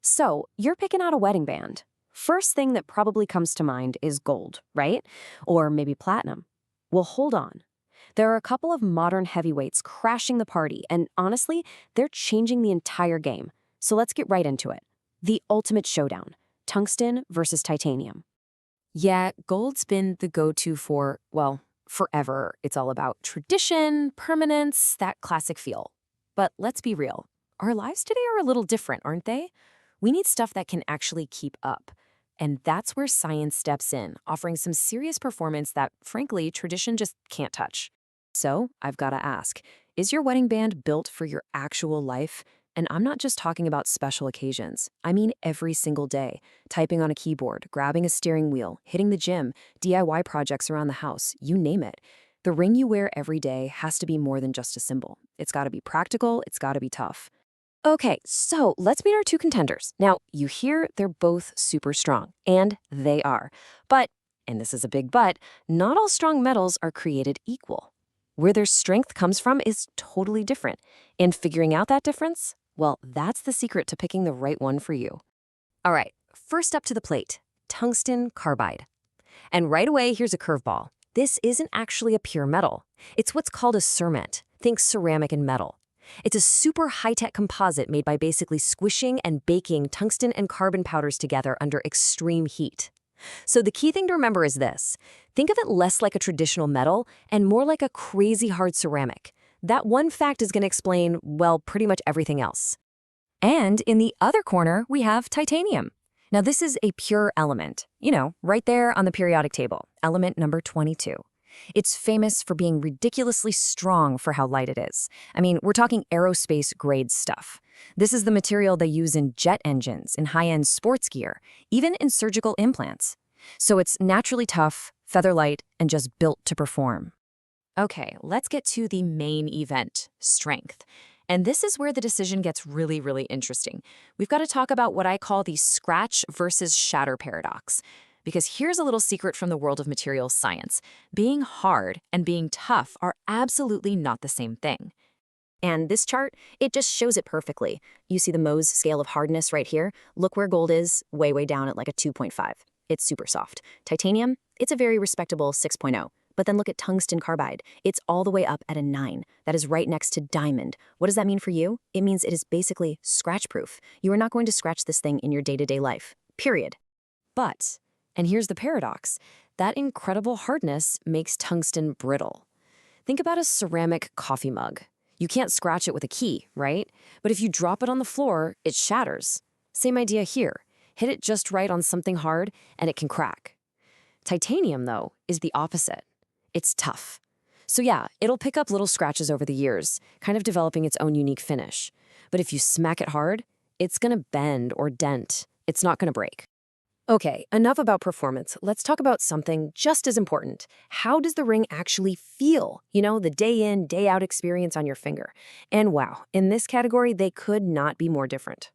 So, you're picking out a wedding band. First thing that probably comes to mind is gold, right? Or maybe platinum. Well, hold on. There are a couple of modern heavyweights crashing the party, and honestly, they're changing the entire game. So let's get right into it. The ultimate showdown, tungsten versus titanium. Yeah, gold's been the go-to for, well, forever. It's all about tradition, permanence, that classic feel. But let's be real. Our lives today are a little different, aren't they? We need stuff that can actually keep up. And that's where science steps in, offering some serious performance that, frankly, tradition just can't touch. So, I've got to ask, is your wedding band built for your actual life? And I'm not just talking about special occasions. I mean every single day. Typing on a keyboard, grabbing a steering wheel, hitting the gym, DIY projects around the house, you name it. The ring you wear every day has to be more than just a symbol. It's got to be practical, it's got to be tough. Okay, so let's meet our two contenders. Now, you hear they're both super strong, and they are. But, and this is a big but, not all strong metals are created equal. Where their strength comes from is totally different. And figuring out that difference, well, that's the secret to picking the right one for you. All right, first up to the plate, tungsten carbide. And right away, here's a curveball. This isn't actually a pure metal. It's what's called a cermet. Think ceramic and metal. It's a super high-tech composite made by basically squishing and baking tungsten and carbon powders together under extreme heat. So the key thing to remember is this. Think of it less like a traditional metal and more like a crazy hard ceramic. That one fact is going to explain, well, pretty much everything else. And in the other corner, we have titanium. Now this is a pure element, right there on the periodic table, element number 22. It's famous for being ridiculously strong for how light it is. I mean, we're talking aerospace-grade stuff. This is the material they use in jet engines, in high-end sports gear, even in surgical implants. So it's naturally tough, feather-light, and just built to perform. Okay, let's get to the main event, strength. And this is where the decision gets really, really interesting. We've got to talk about what I call the scratch versus shatter paradox. Because here's a little secret from the world of materials science. Being hard and being tough are absolutely not the same thing. And this chart, it just shows it perfectly. You see the Mohs scale of hardness right here? Look where gold is, way, way down at like a 2.5. It's super soft. Titanium, it's a very respectable 6.0. But then look at tungsten carbide. It's all the way up at a 9. That is right next to diamond. What does that mean for you? It means it is basically scratch-proof. You are not going to scratch this thing in your day-to-day life, period. But, and here's the paradox, that incredible hardness makes tungsten brittle. Think about a ceramic coffee mug. You can't scratch it with a key, right? But if you drop it on the floor, it shatters. Same idea here. Hit it just right on something hard, and it can crack. Titanium, though, is the opposite. It's tough. So yeah, it'll pick up little scratches over the years, kind of developing its own unique finish. But if you smack it hard, it's gonna bend or dent. It's not gonna break. Okay, enough about performance. Let's talk about something just as important. How does the ring actually feel? The day in, day out experience on your finger. And wow, in this category, they could not be more different.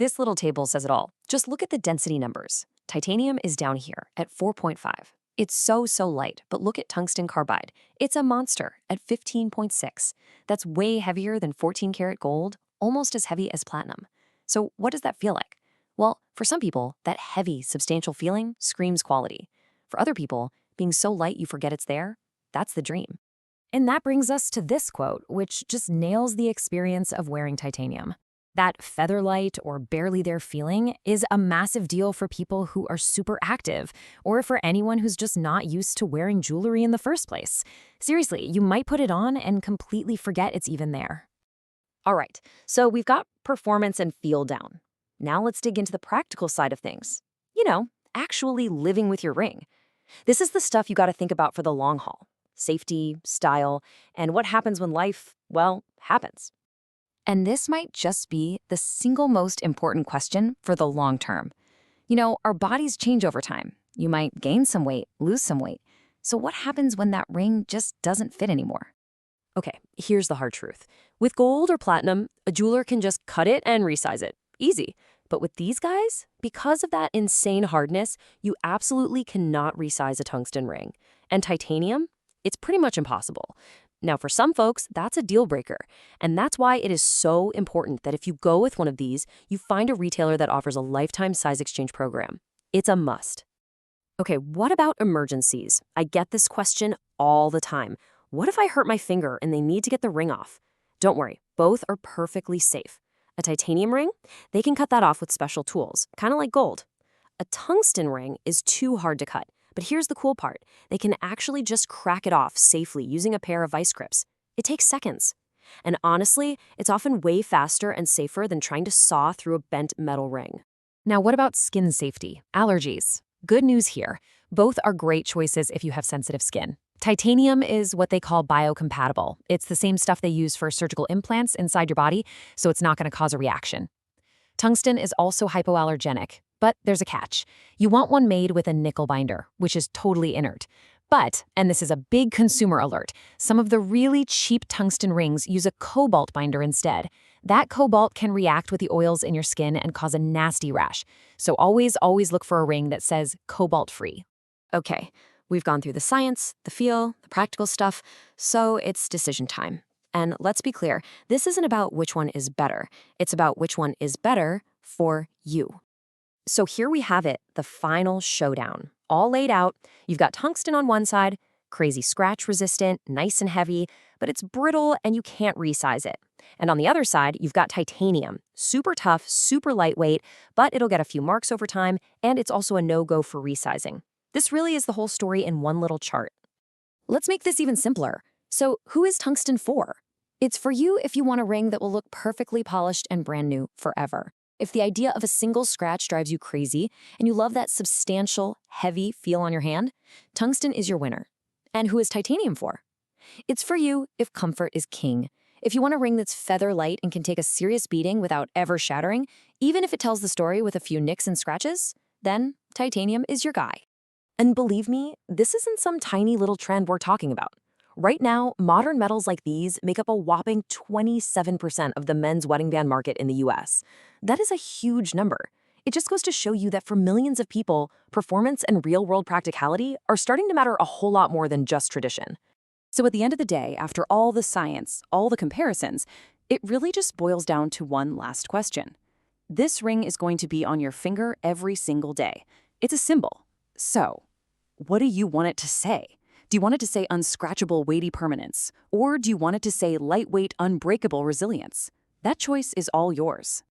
This little table says it all. Just look at the density numbers. Titanium is down here at 4.5. It's so light, but look at tungsten carbide. It's a monster at 15.6. That's way heavier than 14-karat gold, almost as heavy as platinum. So what does that feel like? Well, for some people, that heavy, substantial feeling screams quality. For other people, being so light you forget it's there, that's the dream. And that brings us to this quote, which just nails the experience of wearing titanium. That feather-light or barely there feeling is a massive deal for people who are super active, or for anyone who's just not used to wearing jewelry in the first place. Seriously, you might put it on and completely forget it's even there. All right, so we've got performance and feel down. Now let's dig into the practical side of things. Actually living with your ring. This is the stuff you got to think about for the long haul. Safety, style, and what happens when life, well, happens. And this might just be the single most important question for the long term. Our bodies change over time. You might gain some weight, lose some weight. So what happens when that ring just doesn't fit anymore? Okay, here's the hard truth. With gold or platinum, a jeweler can just cut it and resize it. Easy. But with these guys, because of that insane hardness, you absolutely cannot resize a tungsten ring. And titanium? It's pretty much impossible. Now, for some folks, that's a deal breaker. And that's why it is so important that if you go with one of these, you find a retailer that offers a lifetime size exchange program. It's a must. Okay, what about emergencies? I get this question all the time. What if I hurt my finger and they need to get the ring off? Don't worry, both are perfectly safe. A titanium ring? They can cut that off with special tools, kind of like gold. A tungsten ring is too hard to cut, but here's the cool part. They can actually just crack it off safely using a pair of vice grips. It takes seconds. And honestly, it's often way faster and safer than trying to saw through a bent metal ring. Now, what about skin safety? Allergies? Good news here. Both are great choices if you have sensitive skin. Titanium is what they call biocompatible. It's the same stuff they use for surgical implants inside your body, so it's not going to cause a reaction. Tungsten is also hypoallergenic, but there's a catch. You want one made with a nickel binder, which is totally inert. But, and this is a big consumer alert, some of the really cheap tungsten rings use a cobalt binder instead. That cobalt can react with the oils in your skin and cause a nasty rash. So always look for a ring that says cobalt-free. Okay, we've gone through the science, the feel, the practical stuff, so it's decision time. And let's be clear, this isn't about which one is better. It's about which one is better for you. So here we have it, the final showdown. All laid out. You've got tungsten on one side, crazy scratch resistant, nice and heavy, but it's brittle and you can't resize it. And on the other side, you've got titanium, super tough, super lightweight, but it'll get a few marks over time, and it's also a no-go for resizing. This really is the whole story in one little chart. Let's make this even simpler. So who is tungsten for? It's for you if you want a ring that will look perfectly polished and brand new forever. If the idea of a single scratch drives you crazy and you love that substantial, heavy feel on your hand, tungsten is your winner. And who is titanium for? It's for you if comfort is king. If you want a ring that's feather light and can take a serious beating without ever shattering, even if it tells the story with a few nicks and scratches, then titanium is your guy. And believe me, this isn't some tiny little trend we're talking about. Right now, modern metals like these make up a whopping 27% of the men's wedding band market in the US. That is a huge number. It just goes to show you that for millions of people, performance and real-world practicality are starting to matter a whole lot more than just tradition. So at the end of the day, after all the science, all the comparisons, it really just boils down to one last question. This ring is going to be on your finger every single day. It's a symbol. So, what do you want it to say? Do you want it to say unscratchable, weighty permanence? Or do you want it to say lightweight, unbreakable resilience? That choice is all yours.